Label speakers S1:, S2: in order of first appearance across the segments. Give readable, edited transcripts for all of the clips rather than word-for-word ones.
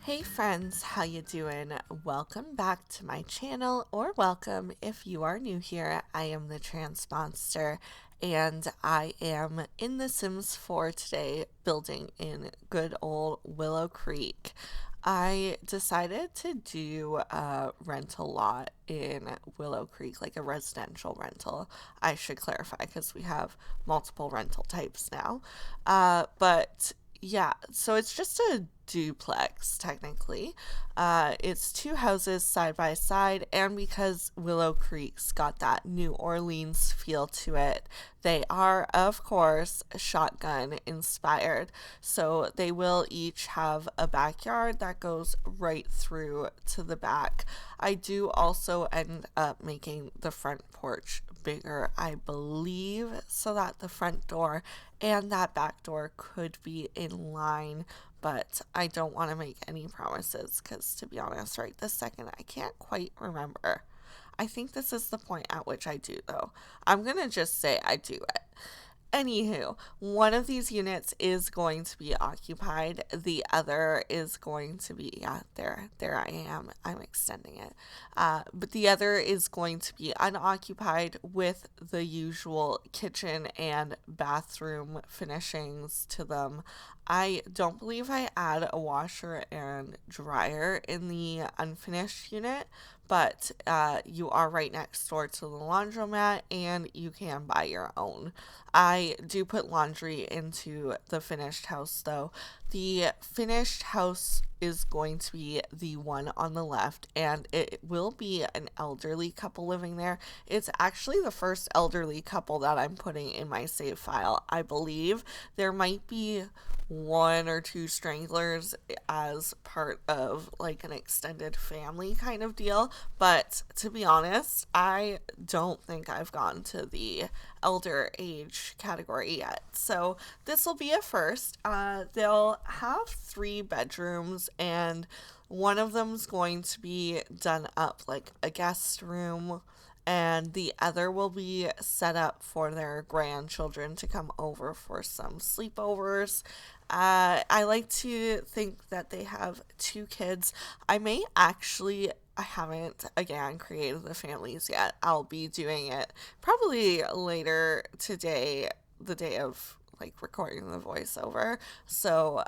S1: Hey friends, how you doing? Welcome back to my channel, or welcome if you are new here. I am the TheTranspondster and I am in The Sims 4 today building in good old Willow Creek. I decided to do a rental lot in Willow Creek, like a residential rental. I should clarify because we have multiple rental types now. But yeah, so it's just a duplex technically. It's two houses side by side, and because Willow Creek's got that New Orleans feel to it, they are, of course, shotgun inspired. So they will each have a backyard that goes right through to the back. I do also end up making the front porch bigger, I believe, so that the front door and that back door could be in line, but I don't want to make any promises because, to be honest, right this second, I can't quite remember. I think this is the point at which I do, though. I'm gonna just say I do it. Anywho, one of these units is going to be occupied. The other is going to be, yeah, there I am. I'm extending it. But the other is going to be unoccupied with the usual kitchen and bathroom finishings to them. I don't believe I add a washer and dryer in the unfinished unit, but you are right next door to the laundromat and you can buy your own. I do put laundry into the finished house though. The finished house is going to be the one on the left, and it will be an elderly couple living there. It's actually the first elderly couple that I'm putting in my save file. I believe there might be one or two stranglers as part of like an extended family kind of deal, but to be honest, I don't think I've gone to the elder age category yet. So this will be a first. They'll have 3 bedrooms, and one of them's going to be done up like a guest room, and the other will be set up for their grandchildren to come over for some sleepovers. I like to think that they have 2 kids. I may actually, I haven't again created the families yet. I'll be doing it probably later today, the day of like recording the voiceover. So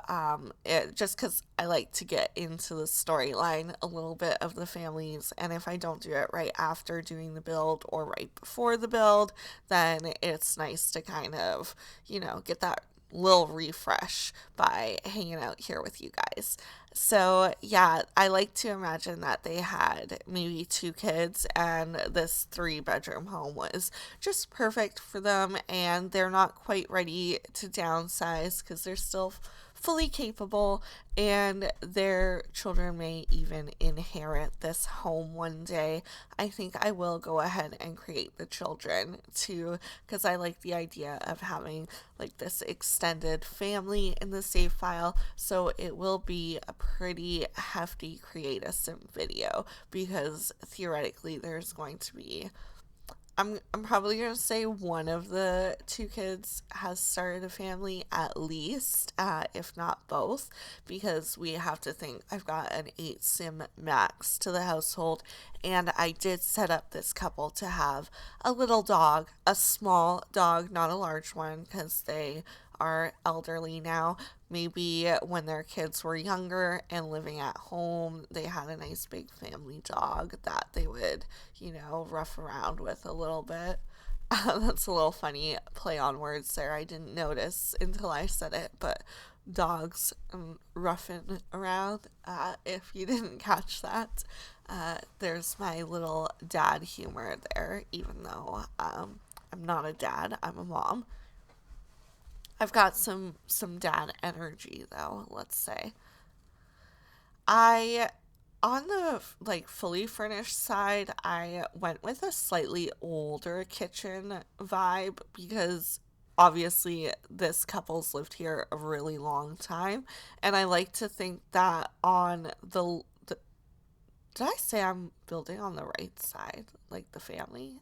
S1: it just because I like to get into the storyline a little bit of the families, and if I don't do it right after doing the build or right before the build, then it's nice to kind of, get that little refresh by hanging out here with you guys. So, yeah, I like to imagine that they had maybe 2 kids, and this 3 bedroom home was just perfect for them. And they're not quite ready to downsize because they're still fully capable, and their children may even inherit this home one day. I think I will go ahead and create the children too, because I like the idea of having like this extended family in the save file. So it will be a pretty hefty create a sim video, because theoretically there's going to be, I'm probably gonna say one of the 2 kids has started a family at least, if not both, because we have to think I've got an 8 sim max to the household, and I did set up this couple to have a little dog, a small dog, not a large one, because they are elderly now. Maybe when their kids were younger and living at home, they had a nice big family dog that they would, rough around with a little bit. That's a little funny play on words there. I didn't notice until I said it, but dogs roughing around. If you didn't catch that, there's my little dad humor there, even though I'm not a dad, I'm a mom. I've got some dad energy though, let's say. I On the like fully furnished side, I went with a slightly older kitchen vibe because obviously this couple's lived here a really long time, and I like to think that on did I say I'm building on the right side, like the family?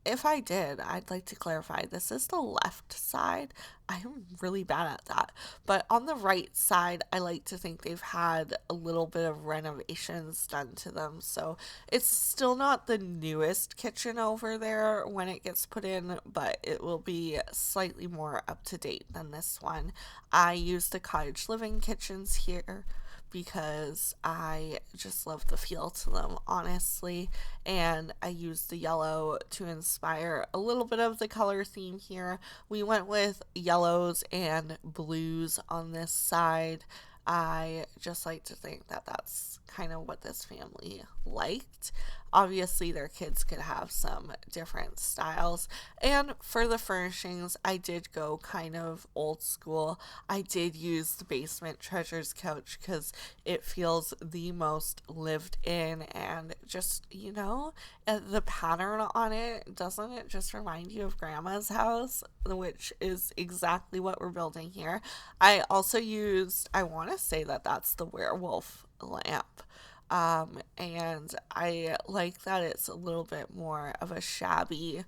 S1: if I did, I'd like to clarify this is the left side. I'm really bad at that. But on the right side, I like to think they've had a little bit of renovations done to them. So it's still not the newest kitchen over there when it gets put in, but it will be slightly more up to date than this one. I use the Cottage Living kitchens here because I just love the feel to them, honestly. And I used the yellow to inspire a little bit of the color theme here. We went with yellows and blues on this side. I just like to think that that's kind of what this family liked. Obviously, their kids could have some different styles. And for the furnishings, I did go kind of old school. I did use the basement treasures couch because it feels the most lived in, and just, the pattern on it, doesn't it just remind you of grandma's house, which is exactly what we're building here. I also used, I want to say that that's the werewolf lamp. And I like that it's a little bit more of a shabby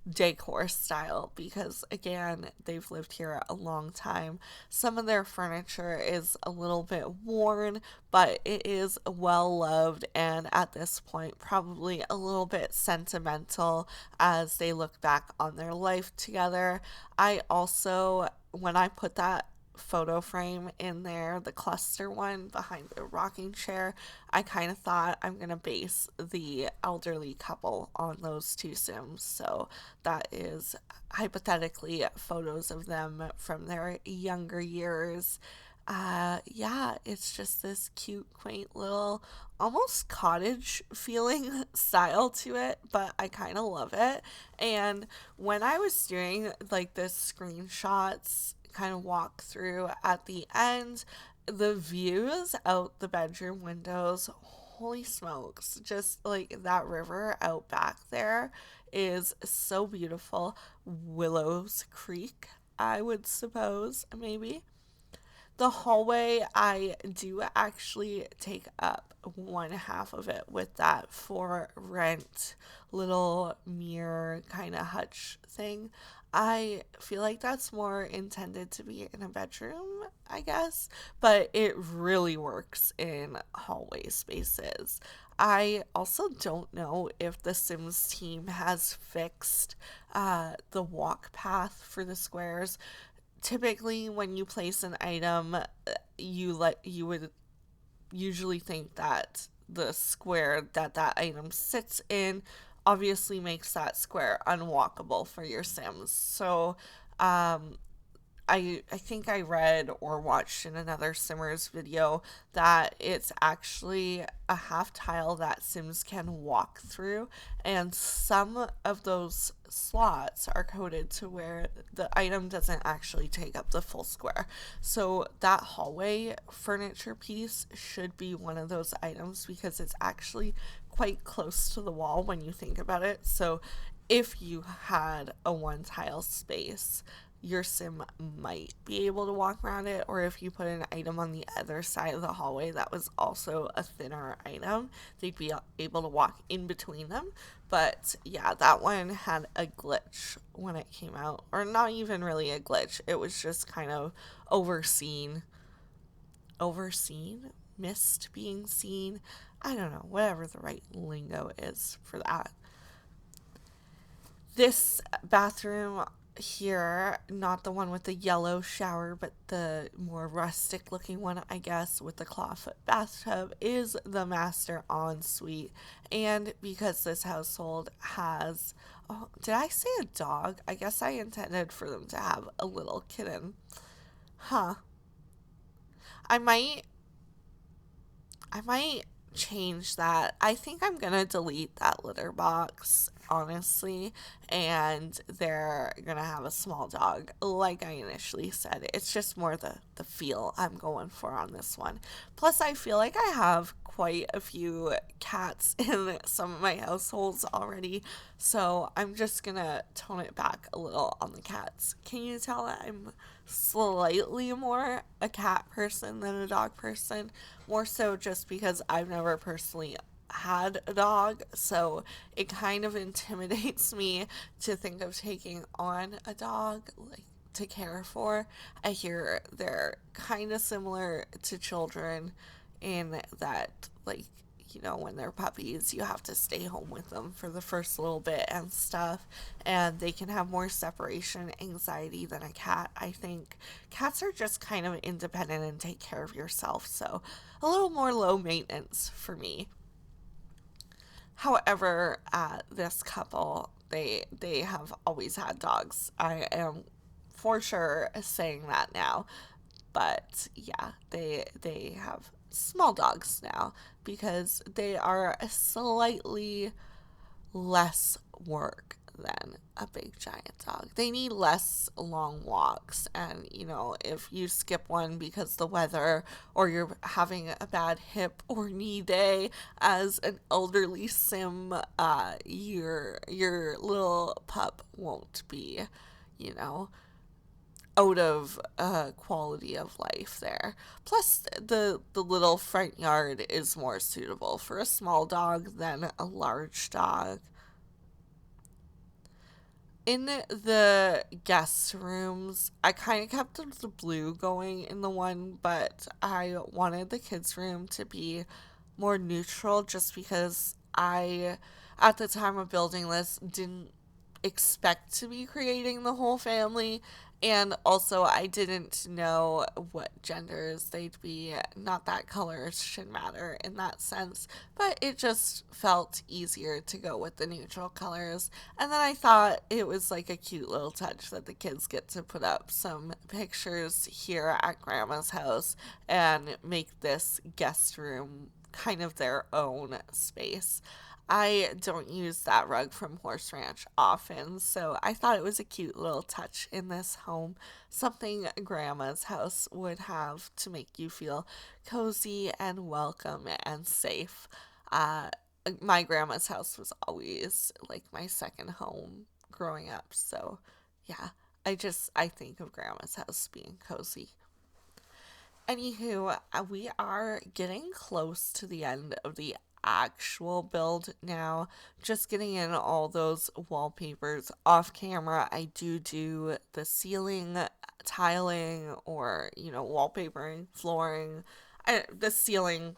S1: decor style because, again, they've lived here a long time. Some of their furniture is a little bit worn, but it is well loved, and at this point probably a little bit sentimental as they look back on their life together. I also, when I put that photo frame in there, the cluster one behind the rocking chair, I kind of thought I'm gonna base the elderly couple on those two Sims. So that is hypothetically photos of them from their younger years. Yeah, it's just this cute, quaint little, almost cottage feeling style to it, but I kind of love it. And when I was doing like the screenshots kind of walk through at the end, the views out the bedroom windows, holy smokes, just like that river out back there is so beautiful. Willow's Creek, I would suppose, maybe. The hallway, I do actually take up one half of it with that for rent little mirror kind of hutch thing. I feel like that's more intended to be in a bedroom, I guess, but it really works in hallway spaces. I also don't know if the Sims team has fixed the walk path for the squares. Typically, when you place an item, you would usually think that the square that that item sits in obviously makes that square unwalkable for your Sims. So, um, I think I read or watched in another Simmers video that it's actually a half tile that Sims can walk through, and some of those slots are coded to where the item doesn't actually take up the full square. So that hallway furniture piece should be one of those items because it's actually quite close to the wall when you think about it. So if you had a one tile space, your sim might be able to walk around it, or if you put an item on the other side of the hallway that was also a thinner item, they'd be able to walk in between them. But yeah, that one had a glitch when it came out, or not even really a glitch, it was just kind of overseen, missed being seen. I don't know, whatever the right lingo is for that. This bathroom here, not the one with the yellow shower, but the more rustic looking one, I guess, with the clawfoot bathtub, is the master ensuite. And because this household has, oh, did I say a dog? I guess I intended for them to have a little kitten. Huh. I might I might change that. I think I'm gonna delete that litter box, honestly, and they're gonna have a small dog, like I initially said. It's just more the feel I'm going for on this one. Plus, I feel like I have quite a few cats in some of my households already, so I'm just gonna tone it back a little on the cats. Can you tell that I'm slightly more a cat person than a dog person? More so just because I've never personally had a dog, so it kind of intimidates me to think of taking on a dog, like, to care for. I hear they're kind of similar to children in that, like, when they're puppies, you have to stay home with them for the first little bit and stuff, and they can have more separation anxiety than a cat. I think cats are just kind of independent and take care of yourself, so a little more low maintenance for me. However, this couple, they have always had dogs. I am for sure saying that now, but yeah, they have small dogs now because they are slightly less work than a big giant dog. They need less long walks, and if you skip one because the weather, or you're having a bad hip or knee day as an elderly sim, your little pup won't be, you know, out of quality of life there. Plus, the little front yard is more suitable for a small dog than a large dog. In the guest rooms, I kind of kept the blue going in the one, but I wanted the kids' room to be more neutral just because I, at the time of building this, didn't expect to be creating the whole family, and also I didn't know what genders they'd be. Not that colors should matter in that sense, but it just felt easier to go with the neutral colors. And then I thought it was like a cute little touch that the kids get to put up some pictures here at grandma's house and make this guest room kind of their own space. I don't use that rug from Horse Ranch often, so I thought it was a cute little touch in this home, something grandma's house would have to make you feel cozy and welcome and safe. Uh, my grandma's house was always like my second home growing up, so yeah, I think of grandma's house being cozy. Anywho, we are getting close to the end of the actual build now. Just getting in all those wallpapers off camera. I do the ceiling tiling, or, wallpapering, flooring, the ceiling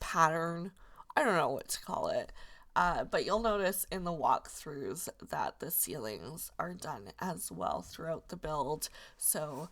S1: pattern. I don't know what to call it. But you'll notice in the walkthroughs that the ceilings are done as well throughout the build. So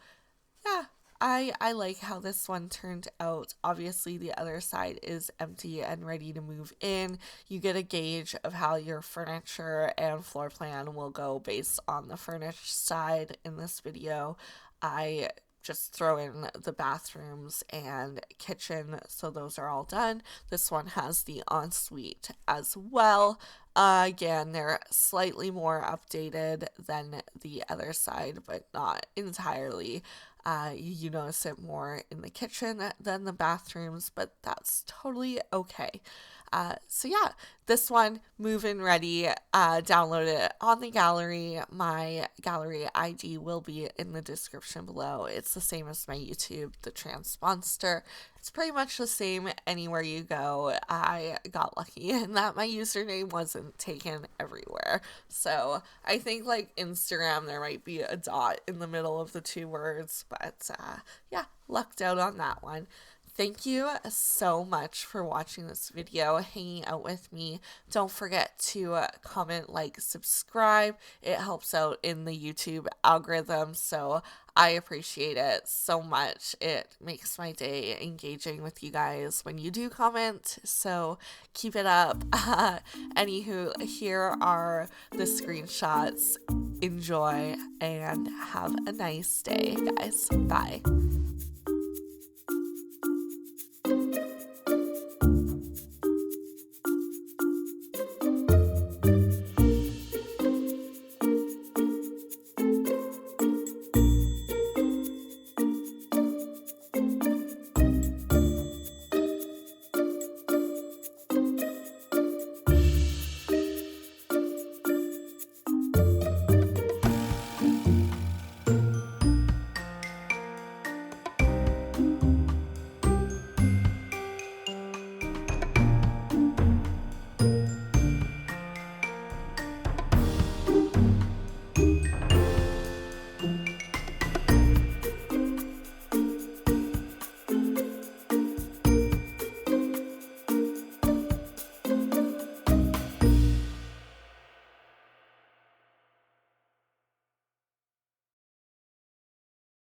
S1: yeah, I like how this one turned out. Obviously, the other side is empty and ready to move in. You get a gauge of how your furniture and floor plan will go based on the furnished side in this video. I just throw in the bathrooms and kitchen, so those are all done. This one has the ensuite as well. Again, they're slightly more updated than the other side, but not entirely. You notice it more in the kitchen than the bathrooms, but that's totally okay. So yeah, this one, move-in ready. Download it on the gallery. My gallery ID will be in the description below. It's the same as my YouTube, TheTranspondster. It's pretty much the same anywhere you go. I got lucky in that my username wasn't taken everywhere. So I think like Instagram, there might be a dot in the middle of the two words, but yeah, lucked out on that one. Thank you so much for watching this video, hanging out with me. Don't forget to comment, like, subscribe. It helps out in the YouTube algorithm, so I appreciate it so much. It makes my day engaging with you guys when you do comment, so keep it up. Anywho, here are the screenshots. Enjoy and have a nice day, guys. Bye.